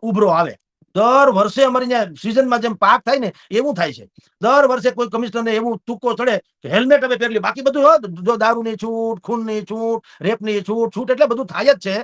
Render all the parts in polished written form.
ઉભરો આવે. દર વર્ષે અમારી ત્યાં સિઝનમાં જેમ પાક થાય ને એવું થાય છે. દર વર્ષે કોઈ કમિશનરને એવું તુક્કો ચડે કે હેલ્મેટ હવે પહેરી લે. બાકી બધું જો દારૂની છૂટ, ખૂનની છૂટ, રેપની છૂટ એટલે બધું થાય જ છે.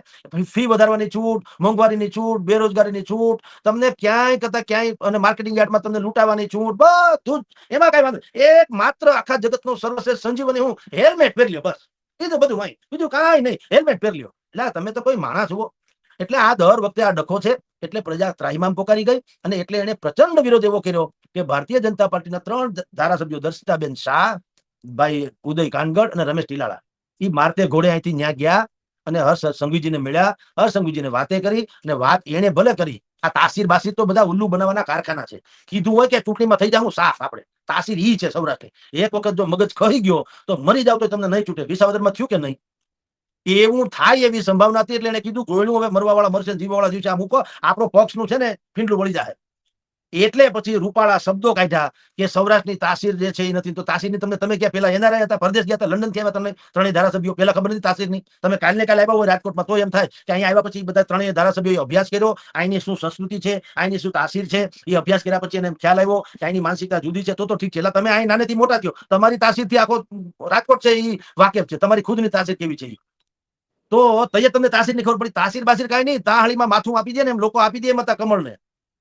ફી વધારવાની છૂટ, મોંઘવારીની છૂટ, બેરોજગારીની છૂટ, તમને ક્યાંય કરતા ક્યાંય અને માર્કેટિંગ યાર્ડમાં તમને લૂંટાવાની છૂટ, બધું જ એમાં કઈ વાંધો. એક માત્ર આખા જગતનો સર્વશ્રેષ્ઠ સંજીવની હું હેલ્મેટ પહેરી લ્યો બસ. બીજું બધું હોય બીજું કાંઈ નહીં, હેલ્મેટ પહેરી લ્યો. એટલે તમે તો કોઈ માણસ જુઓ. એટલે આ દર વખતે આ ડખો છે એટલે પ્રજા ત્રાહિમામ પોકારી ગઈ અને એટલે એને પ્રચંડ વિરોધ એવો કર્યો કે ભારતીય જનતા પાર્ટીના 3 ધારાસભ્યો દર્શિતાબેન શાહ, ભાઈ ઉદય કાનગડ અને રમેશ ટીલાળા એ મારતે ઘોડે અહીંથી ન્યા ગયા અને હર્ષ સંઘવીજીને મળ્યા. હર્ષ સંઘવીજીને વાતે કરી અને વાત એને ભલે કરી. આ તાસીર બાસીર તો બધા ઉલ્લુ બનાવવાના કારખાના છે. કીધું હોય કે ચૂંટણીમાં થઈ જાવ સાફ. આપણે તાસીર ઈ છે સૌરાષ્ટ્ર. એક વખત જો મગજ ખહી ગયો તો મરી જાવ તો તમને નહીં છૂટે. વિસાવદરમાં થયું કે નહીં? એવું થાય એવી સંભાવના હતી એટલે એને કીધું ગોળ્યું હવે મરવા વાળા મરશે, જીવવા વાળા જીવશે. આ મૂકો, આપણો પક્ષનું છે ને ફીંડલું વળી જાય. એટલે પછી રૂપાળા શબ્દો કાઢ્યા કે સૌરાષ્ટ્રની તાસીર જે છે એ નથી. તો તાસીરની તમે ક્યાં પેલા એનઆરઆઈ હતા, પરદેશ ગયા હતા, લંડન થી આવ્યા, તમને ત્રણેય ધારાસભ્યો પેલા ખબર નથી તાસીરની? તમે કાલે આવ્યા હોય રાજકોટમાં તો એમ થાય કે અહીંયા આવ્યા પછી બધા ત્રણેય ધારાસભ્યોએ અભ્યાસ કર્યો, અહીંની શું સંસ્કૃતિ છે, અહીંની શું તાસીર છે. એ અભ્યાસ કર્યા પછી એને ખ્યાલ આવ્યો કે અહીંની માનસિકતા જુદી છે. તો ઠીક છે. એટલે તમે અહીં નાનેથી મોટા થયો, તમારી તાસીરથી આખો રાજકોટ છે એ વાકેફ છે. તમારી ખુદની તાસીર કેવી છે તો તૈયે તમને તાસીરની ખબર પડી. તાસીર બાસીર કાંઈ નહીં, તાહળીમાં માથું આપી દે ને એમ લોકો આપી દે એમ હતા કમળને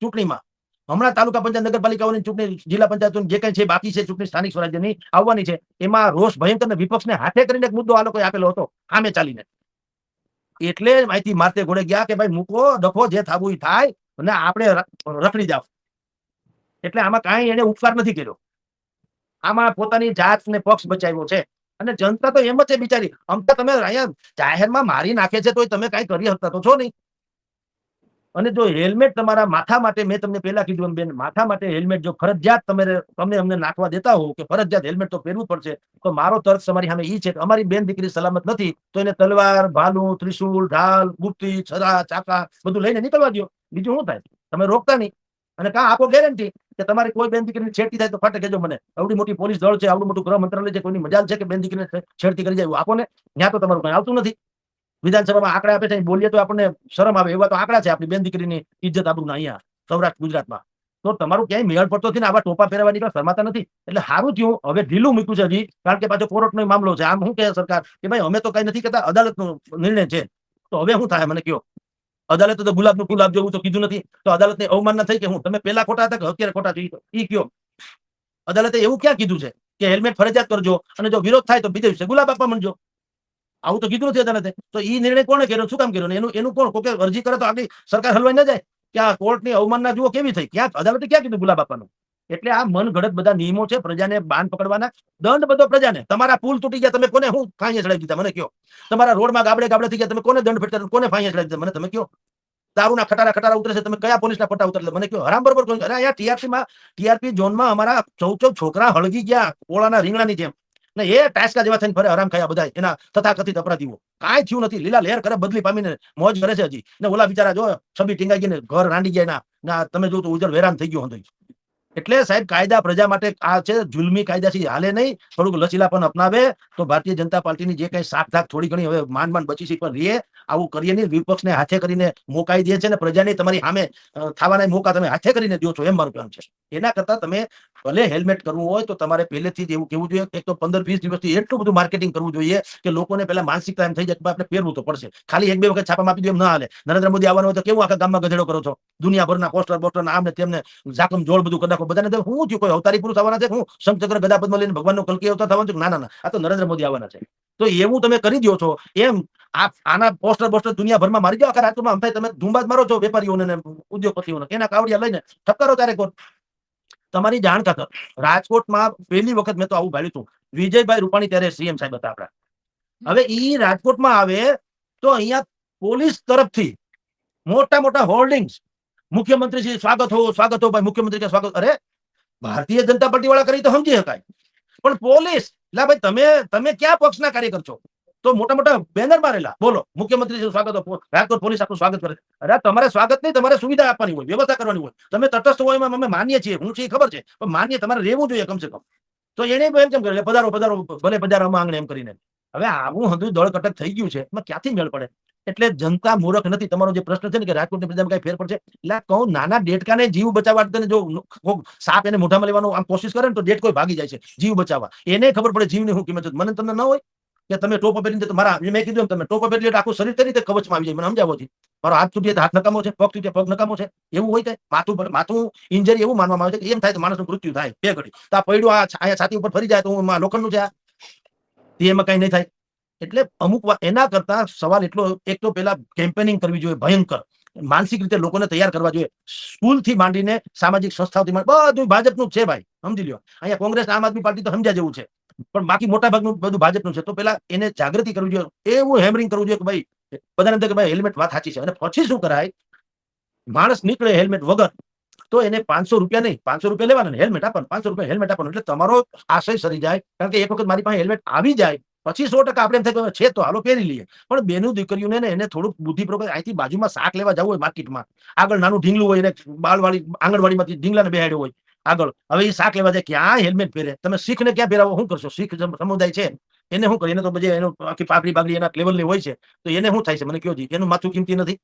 ચૂંટણીમાં. હમણાં તાલુકા પંચાયત, નગરપાલિકાઓની ચૂંટણી, જિલ્લા પંચાયતોની જે કઈ છે બાકી છે ચૂંટણી સ્થાનિક સ્વરાજ્યની આવવાની છે, એમાં રોષ ભયંકર વિપક્ષને હાથે કરીને એક મુદ્દો આ લોકોએ આપેલો હતો સામે ચાલીને. એટલે માહિતી મારતે ઘોડે ગયા કે ભાઈ મૂકો ડખો, જે થવું એ થાય અને આપણે રખડી જાવ. એટલે આમાં કાંઈ એને ઉપકાર નથી કર્યો. આમાં પોતાની જાત ને પક્ષ બચાવ્યો છે. અને જનતા તો એમ જ છે બિચારી. અમતા તમે અહીંયા જાહેરમાં મારી નાખે છે તો તમે કઈ કરી શકતા તો છો નહીં. અને જો હેલ્મેટ તમારા માથા માટે, મેં તમને પહેલા કીધું એમ બેન, માથા માટે હેલ્મેટ જો ફરજિયાત તમે અમને નાખવા દેતા હો કે ફરજિયાત હેલ્મેટ તો પહેરવું પડશે, તો મારો તર્ક તમારી સામે ઈ છે કે અમારી બેન દીકરી સલામત નથી તો એને તલવાર, ભાલું, ત્રિશુલ, ઢાલ, ગુપ્તી, છરા, ચાકા બધું લઈને નીકળવા દો. બીજું શું થાય? તમે રોકતા નહીં. અને કાં આપો ગેરંટી કે તમારી કોઈ બેન દીકરીની છેડતી થાય તો ફાટે કહેજો મને. આવડી મોટી પોલીસ દળ છે, આવડું મોટું ગૃહ મંત્રાલય છે, કોઈની મજાલ છે કે બેન દીકરીને છેડતી કરી જાય? આપો ને. ત્યાં તો તમારું કઈ આવતું નથી. વિધાનસભામાં આંકડા આપે છે, બોલીએ તો આપણને શરમ આવે. એવા તો આંકડા છે આપણી બેન દીકરીની ઇજ્જત આબરૂના અહીંયા સૌરાષ્ટ્ર ગુજરાતમાં. તો તમારું ક્યાંય મેળ પડતો નથી ને આવા ટોપા પહેરવા નીકળવા શરમાતા નથી. એટલે સારું થયું હવે ઢીલું મૂક્યું છે હજી, કારણ કે પાછો કોર્ટનો મામલો છે. આમ શું કહે સરકાર કે ભાઈ અમે તો કઈ નથી કહેતા, અદાલતનો નિર્ણય છે. તો હવે શું થાય મને કયો? અદાલતે તો ગુલાબનું ફૂલ આપજો એવું તો કીધું નથી. તો અદાલતને અવમાનના થઈ કે હું તમે પેલા ખોટા હતા કે અત્યારે ખોટા છો ઈ કયો? અદાલતે એવું ક્યાં કીધું છે કે હેલ્મેટ ફરજિયાત કરજો અને જો વિરોધ થાય તો બીજે દિવસે ગુલાબ આપવા માંડજો? આવું તો કીધું નથી અદાલતે. તો ઈ નિર્ણય કોણે કર્યો, શું કામ કર્યો? એનું કોણ? કોઈ અરજી કરે તો આપણી સરકાર હલવાઈ ન જાય કે આ કોર્ટની અવમાનના જુઓ કેવી થઈ? ક્યાં અદાલતે ક્યાં કીધું ગુલાબ આપવાનું? એટલે આ મન ઘડત બધા નિયમો છે પ્રજાને બાન પકડવાના. દંડ બધો પ્રજાને. તમારા પુલ તૂટી ગયા, તમે કોને હું ફાંઈએ ચડાવી દીધા મને કયો? તમારા રોડમાં ગાબડે થઈ ગયા, તમે કોને દંડ ફટકા, કોને ફાંઈએ ચડાવી દીધા મને તમે કયો? દારૂના ખટારા ઉતરે છે, તમે કયા પોલીસના પટ્ટા ઉતરે મને કયો? હરામ બરોબર કોઈ? અરે અહીંયા ટીઆરપી ઝોનમાં અમારા 14 છોકરા હળગી ગયા ઓળાના રીંગણાની જેમ ને એ ટાસ્કા જેવા થઈને ફરે હરામ ખાયા બધા એના તથાકથિત અપરાધીઓ. કાંઈ થયું નથી. લીલા લહેર કરે, બદલી પામીને મોજ કરે છે હજી. ને ઓલા બિચારા જો છબી ટીંગાઈ ગઈ ને ઘર રાંડી ગયા ના તમે જો તો ઉજળ વેરાન થઈ ગયો હતો. એટલે સાહેબ કાયદા પ્રજા માટે આ છે. જુલમી કાયદાથી હાલે નહીં. થોડુંક લચીલાપન અપનાવે તો ભારતીય જનતા પાર્ટીની જે કઈ શાક ધાક થોડી ઘણી હવે માંડ બચી છે પણ રીએ. આવું કરીએ નહીં. વિપક્ષને હાથે કરીને મોકાઈ દે છે ને પ્રજાને તમારી સામે થવાના મોકા તમે હાથે કરીને દો છો, એમ મારું કહેવાનું છે. એના કરતા તમે ભલે હેલ્મેટ કરવું હોય તો તમારે પહેલેથી જ એવું કેવું જોઈએ. એક તો 15-20 દિવસથી એટલું બધું માર્કેટિંગ કરવું જોઈએ કે લોકોને પહેલા માનસિકતા એમ થઈ જાય કે આપણે પહેરવું તો પડશે. ખાલી 1-2 વખત છાપામાં આપી દો એમ ના હાલે. નરેન્દ્ર મોદી આવવાનો હોય તો કેવું આખા ગામમાં ગધેડો કરો છો? દુનિયાભરના પોસ્ટર આમને તેમને ઝાકમ જોડ બધું કરી નાખો. બધાને હું થયું? કોઈ અવતારી પુરુષ આવવાના છે? હું શંખચક્ર ગદા પદ્મ લઈને ભગવાનનો કલ્કી અવતાર થવાનું છે? ના, આ તો નરેન્દ્ર મોદી આવવાના છે. તો એવું તમે કરી દો છો. એમ આના પોસ્ટર દુનિયાભરમાં મારી દો. આખા રાજકોટમાં આમ થાય તમે ધૂમબાજ મારો છો વેપારીઓને ઉદ્યોગપતિઓને, એના કાવડિયા લઈને ઠપકારો ત્યારે કોર. તમારી જાણ ખાતર રાજકોટમાં પહેલી વખત મેં તો આવું ભાડ્યું હતું. વિજયભાઈ રૂપાણી ત્યારે સીએમ સાહેબ હતા આપણા. હવે ઈ રાજકોટમાં આવે તો અહીંયા પોલીસ તરફથી મોટા હોર્ડિંગ્સ, મુખ્યમંત્રી શ્રી સ્વાગત હો ભાઈ, મુખ્યમંત્રી કે સ્વાગત. અરે ભારતીય જનતા પાર્ટી વાળા કરી તો સમજી શકાય, પણ પોલીસ લા ભાઈ તમે ક્યાં પક્ષના કાર્યકર છો? તો મોટા બેનર મારેલા, બોલો મુખ્યમંત્રી સ્વાગત હો, રાજકોટ પોલીસ આપણું સ્વાગત કરે. અરે તમારે સ્વાગત નહીં, તમારે સુવિધા આપવાની હોય, વ્યવસ્થા કરવાની હોય. તમે તટસ્થ હોય એમાં અમે માનીએ છીએ, હું છે ખબર છે, પણ માનીએ તમારે રહેવું જોઈએ કમસે કમ. તો એને એમ કેમ કરે પધારો ભલે પધારો આંગણે એમ કરીને. હવે આવું બધું દળકટક થઈ ગયું છે, એમાં ક્યાંથી મેળ પડે? એટલે જનતા મૂર્ખ નથી. તમારો જે પ્રશ્ન છે ને કે રાજકોટની પ્રજામાં કઈ ફેર પડશે, એટલે કહું નાના ડેટકાને જીવ બચાવવા તને જો સાપ એને મોઢામાં લેવાનો આમ કોશિશ કરે ને તો ડેટકો ભાગી જાય છે જીવ બચાવવા. એને ખબર પડે જીવની શું કિંમત છે. મને તમને ન હોય કે તમે ટોપો પહેરીને મારા મેં કીધું તમે ટોપો પહેરી એટલે આખું શરીર કઈ રીતે કવચમાં આવી જાય મને સમજાવો છે. મારો હાથ તૂટીએ તો હાથ નકામો છે, પગ તૂટીએ પગ નકામો છે, એવું હોય કે માથું ઇન્જરી એવું માનવામાં આવે છે કે એમ થાય તો માણસનું મૃત્યુ થાય બે ઘડી. તો આ પડ્યું આ છાતી ઉપર ફરી જાય તો હું લોખંડનું છે એમાં કઈ નહીં થાય. એટલે અમુક એના કરતા સવાલ એટલો, એક તો પેલા કેમ્પેનિંગ કરવી જોઈએ ભયંકર, માનસિક રીતે લોકોને તૈયાર કરવા જોઈએ. સ્કૂલ થી માંડીને સામાજિક સંસ્થાઓથી બધું ભાજપનું જ છે ભાઈ, સમજી લ્યો. અહીંયા કોંગ્રેસ આમ આદમી પાર્ટી તો સમજ્યા જેવું છે, પણ બાકી મોટા ભાગનું બધું ભાજપનું છે. તો પેલા એને જાગૃતિ કરવી જોઈએ, એવું હેમરિંગ કરવું જોઈએ કે ભાઈ બધાને કે ભાઈ હેલ્મેટ વાત સાચી છે. અને પછી શું કરાય, માણસ નીકળે હેલ્મેટ વગર તો એને 500 રૂપિયા નહીં, 500 રૂપિયા લેવાના, હેલ્મેટ આપવાનું, 500 રૂપિયા હેલ્મેટ આપવાનું. એટલે તમારો આશય સરી જાય. કારણ કે એક વખત મારી પાસે હેલ્મેટ આવી જાય પછી 100% આપણે એમ થાય છે તો હાલો પહેરી લઈએ. પણ બેનું દીકરીઓને એને થોડુંક બુદ્ધિપૂર્વક અહીંથી બાજુમાં શાક લેવા જવું હોય માર્કેટમાં, આગળ નાનું ઢીંગલું હોય એને બાળવાળી આંગણવાડીમાંથી ઢીંગલાને બેહાડ્યો હોય આગળ, હવે એ શાક લેવા જાય ક્યાં હેલ્મેટ પહેરે? તમે શીખને ક્યાં પહેરાવો? શું કરશો? શીખ સમુદાય છે એને શું કરે? એને તો બજે એનું આખી પાપડી બાગડી એના લેવલની હોય છે, તો એને શું થાય છે મને કયો જી? એનું માથું કિંમતી નથી?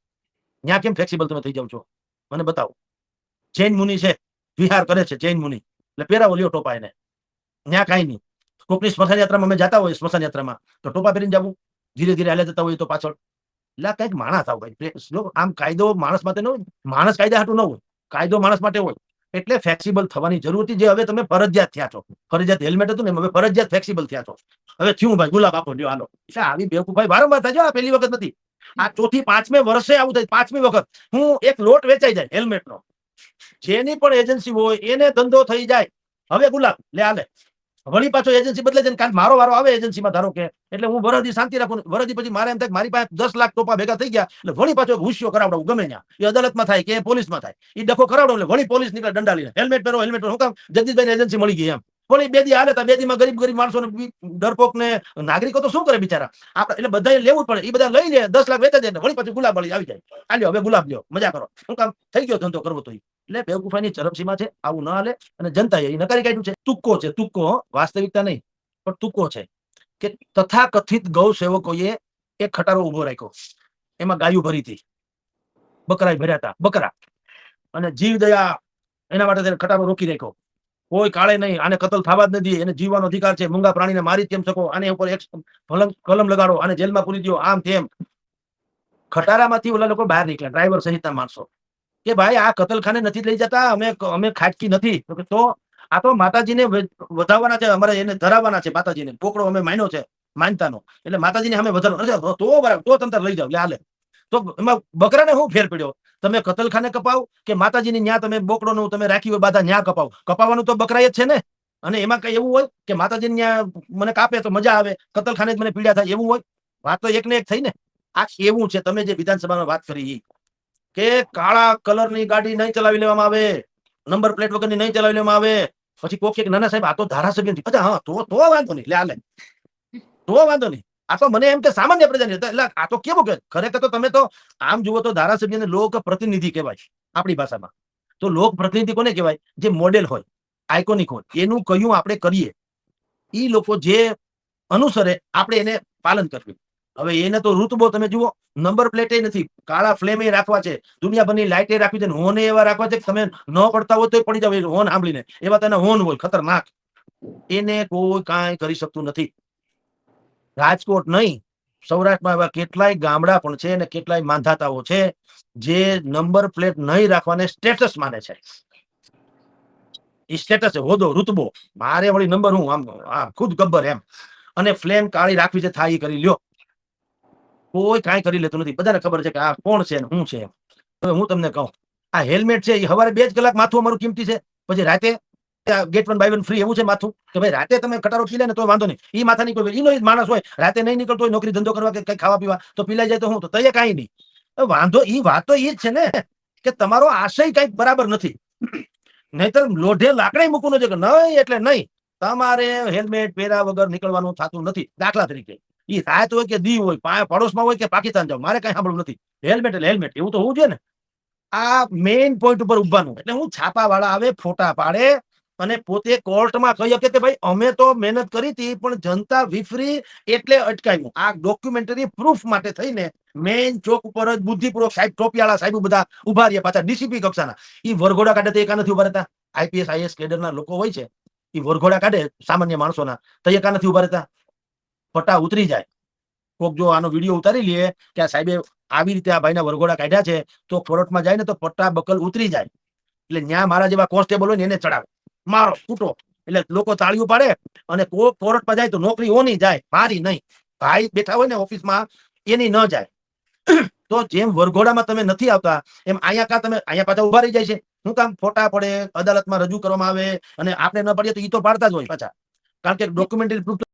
ત્યાં કેમ ફ્લેક્સિબલ તમે થઈ જાવ છો મને બતાવો. જૈન મુનિ છે, વિહાર કરે છે જૈન મુનિ, એટલે પહેરાવો લ્યો ટોપા એને, ત્યાં કઈ નહીં. કોકની સ્મશાન યાત્રામાં અમે જતા હોય, સ્મશાન યાત્રામાં તો ટોપા પહેરીને જવું, ધીરે ધીરે હાલે જતા હોય તો પાછળ. એટલે કઈક માણસ આવ ભાઈ, જો આમ કાયદો માણસ માટે ન હોય, માણસ કાયદા હાટું ન હોય, કાયદો માણસ માટે હોય. એટલે ફ્લેક્સિબલ થવાની જરૂર હતી, જે હવે તમે ફરજિયાત થયા છો. ફરજિયાત હેલ્મેટ હતું ને હવે ફરજિયાત ફ્લેક્સિબલ થયા છો. હવે થયું ભાઈ ગુલાબ આપો લ્યો હાલો. એટલે આવી બેવકૂફાઈ વારંવાર થાય છે, આ પહેલી વખત નથી. આ ચોથી પાંચમે વર્ષે આવું થાય, પાંચમી વખત હું એક લોટ વેચાઈ જાય હેલ્મેટ નો, જેની પણ એજન્સી હોય એને ધંધો થઈ જાય. હવે ગુલાબ લે હાલે, વળી પાછો એજન્સી બદલે છે, કારણ મારો વારો આવે એજન્સીમાં ધારો કે, એટલે હું વરદી શાંતિ રાખું. વરદી પછી મારે એમ થાય મારી પાસે 10 લાખ ટોપા ભેગા થઈ ગયા, એટલે વળી પાછો હુશિયો કરાવડાવું ગમે ત્યાં, એ અદાલતમાં થાય કે પોલીસમાં થાય, એ ડખો કરાવડો એટલે વળી પોલીસ નીકળે ડંડા લઈને, હેલ્મેટ પહેરો હેલ્મેટ પહેરો. હું કામ? જગદીશભાઈ એજન્સી મળી ગઈ એમ. વળી બે દી હાલે તો બે દીમાં ગરીબ માણસો ને ડરપોક ને નાગરિકો તો શું કરે બિચારા આપણે, એટલે બધા લેવું જ પડે. એ બધા લઈ લે 10 લાખ વેચે જાય, વળી પાછું ગુલાબ વાળી આવી જાય, આલ્યો હવે ગુલાબ લ્યો મજા કરો. શું કામ? થઈ ગયો ધંધો કરવો તો. એટલે બેવકૂફાની ચરમસીમા છે, આવું ન હાલે. અને જનતાએ એ નકારી કાઢ્યું છે. તુક્કો છે, તુક્કો, વાસ્તવિકતા નહીં પણ તુક્કો છે કે તથાકથિત ગૌ સેવકોએ એક ખટારો ઉભો રાખ્યો, એમાં ગાયું ભરી હતી, બકરા ભર્યા હતા, બકરા, અને જીવ દયા એના માટે ખટારો રોકી રાખ્યો. કોઈ કાળે નહીં, આને કતલ થવા જ નથી, એને જીવવાનો અધિકાર છે, મૂંગા પ્રાણીને મારી કેમ શકો, આને ઉપર એક કલમ લગાડો, આને જેલમાં પૂરી દો, આમ તેમ. ખટારામાંથી ઓલા લોકો બહાર નીકળ્યા, ડ્રાઈવર સહિતના માણસો, કે ભાઈ આ કતલખાને નથી લઈ જતા, અમે ખાટકી નથી. તો આ તો માતાજીને વધાવવાના છે, અમારે એને ધરાવવાના છે માતાજીને, પોકળો અમે માન્યો છે માનતાનો, એટલે માતાજીને અમે વધારવા તો બરાબર, તો તંત્ર લઈ જાવ લે હાલે. તો એમાં બકરાને શું ફેર પડ્યો? તમે કતલખાને કપાવ કે માતાજીની ન્યા તમે બોકડોનું તમે રાખી હોય બાધા ન્યા કપાવ? કપાવવાનું તો બકરાય જ છે ને. અને એમાં કઈ એવું હોય કે માતાજીની ન્યા મને કાપે તો મજા આવે, કતલખાને જ મને પીડા થાય એવું હોય? વાત તો એક ને એક થઈ ને. આ એવું છે, તમે જે વિધાનસભામાં વાત કરી કે કાળા કલરની ગાડી નહીં ચલાવી લેવામાં આવે, નંબર પ્લેટ વગરની નહીં ચલાવી લેવામાં આવે. પછી કોક એક નાના સાહેબ આ તો ધારાસભ્ય નથી. અચ્છા હા, તો વાંધો નહીં લે હાલે, તો વાંધો નહીં. આ તો મને એમ કે સામાન્ય પ્રજાની, એટલે આ તો કેવું કે ખરેખર તો તમે તો આમ જુઓ તો ધારાસભ્યને લોક પ્રતિનિધિ કહેવાય આપણી ભાષામાં. તો લોક પ્રતિનિધિ કોને કહેવાય? જે મોડેલ હોય, આઇકોનિક હોય, એનું કયું આપણે કરીએ, એ લોકો જે અનુસરે આપણે એને પાલન કરવું. હવે એને તો ઋતબો તમે જુઓ, નંબર પ્લેટે નથી, કાળા ફ્લેમે રાખવા છે, દુનિયાભરની લાઇટે રાખવી છે, હોને એવા રાખવા છે કે તમે ન પડતા હોય તો પડી જાવ હોન સાંભળીને, એવા તેના હોન હોય ખતરનાક. એને કોઈ કાંઈ કરી શકતું નથી. રાજકોટ નહીં, સૌરાષ્ટ્રમાં એવા કેટલાય ગામડા પણ છે અને કેટલાય માંધાતાઓ છે જે નંબર પ્લેટ નહીં રાખવાને સ્ટેટસ માને છે. એ સ્ટેટસ છે, હોદો, ઋતબો, મારે વળી નંબર હું આમ ખુદ ગબ્બર એમ, અને ફ્લેમ કાળી રાખવી છે, થાય કરી લ્યો. કોઈ કાંઈ કરી લેતું નથી. બધાને ખબર છે કે આ કોણ છે ને શું છે. હવે હું તમને કહું, આ હેલ્મેટ છે એ સવારે 2 જ કલાક માથું અમારું કિંમતી છે, પછી રાતે ગેટ 1 બાય 1 ફ્રી એવું છે માથું, કે ભાઈ રાતે તમે કટારો પી લે ને તો વાંધો નહીં. એ માથાની કોઈ ઈનો માણસ હોય રાતે નહીં નીકળતો હોય નોકરી ધંધો કરવા કે કઈ ખાવા પીવા, તો પીલાઈ જાય તો હું તો તૈયાર કાંઈ નહીં. વાંધો ઈ વાત તો એ જ છે ને કે તમારો આશય કઈક બરાબર નથી. નહીતર લોઢે લાકડી મૂકવાનું છે કે નહીં એટલે નહીં, તમારે હેલ્મેટ પહેર્યા વગર નીકળવાનું થતું નથી. દાખલા તરીકે એ રાત હોય કે દી હોય, પડોશમાં હોય કે પાકિસ્તાન જાવ, મારે કઈ સાંભળવું નથી. હેલ્મેટ એટલે હેલ્મેટ, એવું તો હોવું જોઈએ ને. આ મેઇન પોઈન્ટ ઉપર ઉભાનું. એટલે હું છાપા વાળા આવે, ફોટા પાડે, અને પોતે કોર્ટમાં કહી શકે કે ભાઈ અમે તો મહેનત કરી હતી પણ જનતા વિફરી એટલે અટકાવ્યું. આ ડોક્યુમેન્ટરી પ્રૂફ માટે થઈને મેઇન ચોક ઉપર જ બુદ્ધિપૂર્વક સાહેબ ટોપિયાળા સાહેબ બધા ઉભા રહ્યા, પાછા ડીસીપી કક્ષાના. ઈ વરઘોડા કાઢે તો એકા નથી ઉભા રહેતા. આઈપીએસ આઈએસ કેડરના લોકો હોય છે, ઈ વરઘોડા કાઢે સામાન્ય માણસોના, તો એકા નથી ઉભા રહેતા. પટ્ટા ઉતરી જાય. કોક જો આનો વિડીયો ઉતારી લે કે આ સાહેબે આવી રીતે આ ભાઈના વરઘોડા કાઢ્યા છે, તો કોર્ટમાં જાય ને તો પટ્ટા બકલ ઉતરી જાય. એટલે ન્યા મારા જેવા કોન્સ્ટેબલ હોય ને એને ચડાવે, મારો કૂટો. એટલે લોકો તાળીઓ પાડે અને કોર્ટમાં જાય તો નોકરી ઓની જાય, મારી નહીં. ભાઈ બેઠા હોય ને ઓફિસમાં એની ન જાય. તો જેમ વરઘોડામાં તમે નથી આવતા એમ અહીંયા કા તમે અહીંયા પાછા ઉભા રહી જાય છે. શું કામ? ફોટા પડે, અદાલતમાં રજૂ કરવામાં આવે અને આપણે ન પડીએ તો ઈ તો પાડતા જ હોય પાછા, કારણ કે ડોક્યુમેન્ટરી પ્રૂફ